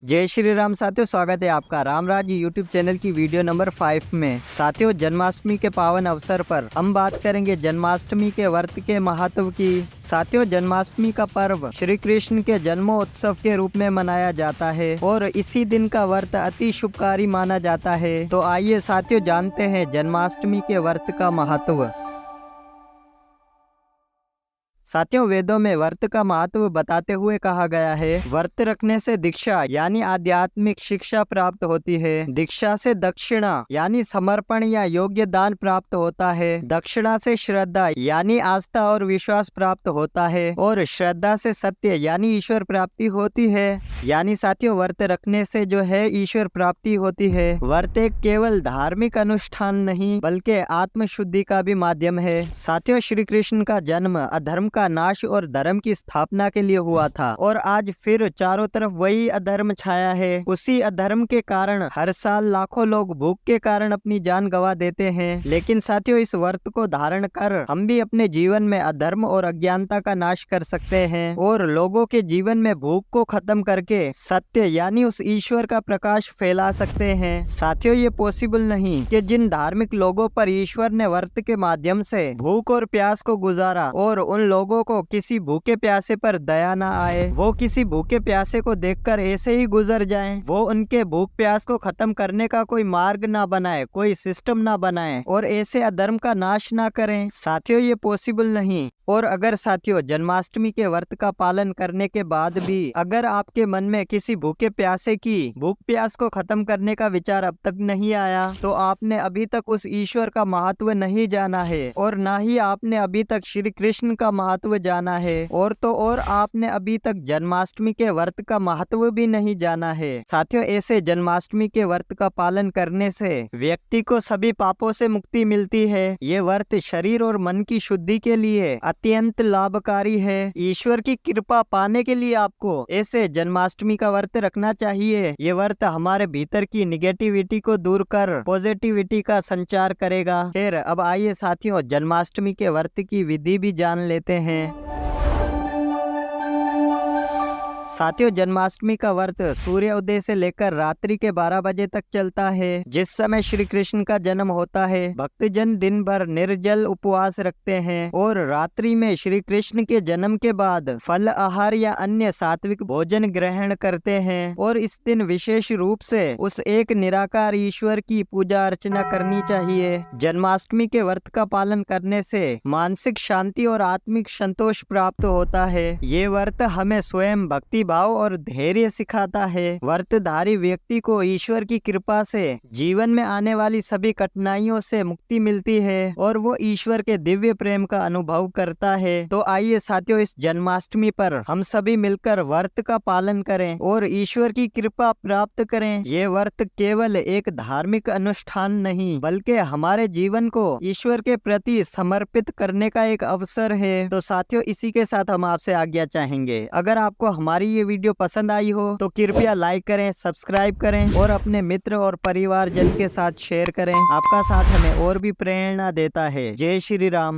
जय श्री राम साथियों, स्वागत है आपका रामराज यूट्यूब चैनल की वीडियो नंबर 5 में। साथियों, जन्माष्टमी के पावन अवसर पर हम बात करेंगे जन्माष्टमी के व्रत के महत्व की। साथियों, जन्माष्टमी का पर्व श्री कृष्ण के जन्मोत्सव के रूप में मनाया जाता है और इसी दिन का व्रत अति शुभकारी माना जाता है। तो आइए साथियों जानते हैं जन्माष्टमी के व्रत का महत्व। साथियों, वेदों में व्रत का महत्व बताते हुए कहा गया है, व्रत रखने से दीक्षा यानी आध्यात्मिक शिक्षा प्राप्त होती है। दीक्षा से दक्षिणा यानी समर्पण या योग्य दान प्राप्त होता है। दक्षिणा से श्रद्धा यानी आस्था और विश्वास प्राप्त होता है और श्रद्धा से सत्य यानी ईश्वर प्राप्ति होती है। यानी साथियों, व्रत रखने से जो है ईश्वर प्राप्ति होती है। व्रत एक केवल धार्मिक अनुष्ठान नहीं बल्कि आत्म शुद्धि का भी माध्यम है। साथियों, श्री कृष्ण का जन्म अधर्म का नाश और धर्म की स्थापना के लिए हुआ था और आज फिर चारों तरफ वही अधर्म छाया है। उसी अधर्म के कारण हर साल लाखों लोग भूख के कारण अपनी जान गंवा देते हैं। लेकिन साथियों, इस व्रत को धारण कर हम भी अपने जीवन में अधर्म और अज्ञानता का नाश कर सकते हैं और लोगों के जीवन में भूख को खत्म करके सत्य यानी उस ईश्वर का प्रकाश फैला सकते हैं। साथियों, ये पॉसिबल नहीं कि जिन धार्मिक लोगों पर ईश्वर ने व्रत के माध्यम से भूख और प्यास को गुजारा और उन लोगों को किसी भूखे प्यासे पर दया ना आए, वो किसी भूखे प्यासे को देखकर ऐसे ही गुजर जाएं, वो उनके भूख प्यास को खत्म करने का कोई मार्ग ना बनाए, कोई सिस्टम ना बनाए और ऐसे अधर्म का नाश ना करें। साथियों, ये पॉसिबल नहीं। और अगर साथियों जन्माष्टमी के व्रत का पालन करने के बाद भी अगर आपके मन में किसी भूखे प्यासे की भूख प्यास को खत्म करने का विचार अब तक नहीं आया, तो आपने अभी तक उस ईश्वर का महत्व नहीं जाना है और ना ही आपने अभी तक श्री कृष्ण का महत्व जाना है और तो और आपने अभी तक जन्माष्टमी के व्रत का महत्व भी नहीं जाना है। साथियों, ऐसे जन्माष्टमी के व्रत का पालन करने से व्यक्ति को सभी पापों से मुक्ति मिलती है। ये व्रत शरीर और मन की शुद्धि के लिए अत्यंत लाभकारी है। ईश्वर की कृपा पाने के लिए आपको ऐसे जन्माष्टमी का व्रत रखना चाहिए। ये व्रत हमारे भीतर की निगेटिविटी को दूर कर पॉजिटिविटी का संचार करेगा। फिर अब आइए साथियों जन्माष्टमी के व्रत की विधि भी जान लेते हैं। साथियों, जन्माष्टमी का व्रत सूर्य उदय से लेकर रात्रि के 12 बजे तक चलता है। जिस समय श्री कृष्ण का जन्म होता है, भक्तजन दिन भर निर्जल उपवास रखते हैं और रात्रि में श्री कृष्ण के जन्म के बाद फल आहार या अन्य सात्विक भोजन ग्रहण करते हैं और इस दिन विशेष रूप से उस एक निराकार ईश्वर की पूजा अर्चना करनी चाहिए। जन्माष्टमी के व्रत का पालन करने से मानसिक शांति और आत्मिक संतोष प्राप्त होता है। ये व्रत हमें स्वयं भक्ति भाव और धैर्य सिखाता है। व्रतधारी व्यक्ति को ईश्वर की कृपा से जीवन में आने वाली सभी कठिनाइयों से मुक्ति मिलती है और वो ईश्वर के दिव्य प्रेम का अनुभव करता है। तो आइए साथियों, इस जन्माष्टमी पर हम सभी मिलकर व्रत का पालन करें और ईश्वर की कृपा प्राप्त करें। ये व्रत केवल एक धार्मिक अनुष्ठान नहीं बल्कि हमारे जीवन को ईश्वर के प्रति समर्पित करने का एक अवसर है। तो साथियों, इसी के साथ हम आपसे आज्ञा चाहेंगे। अगर आपको हमारी ये वीडियो पसंद आई हो तो कृपया लाइक करें, सब्सक्राइब करें और अपने मित्र और परिवार जन के साथ शेयर करें। आपका साथ हमें और भी प्रेरणा देता है। जय श्री राम।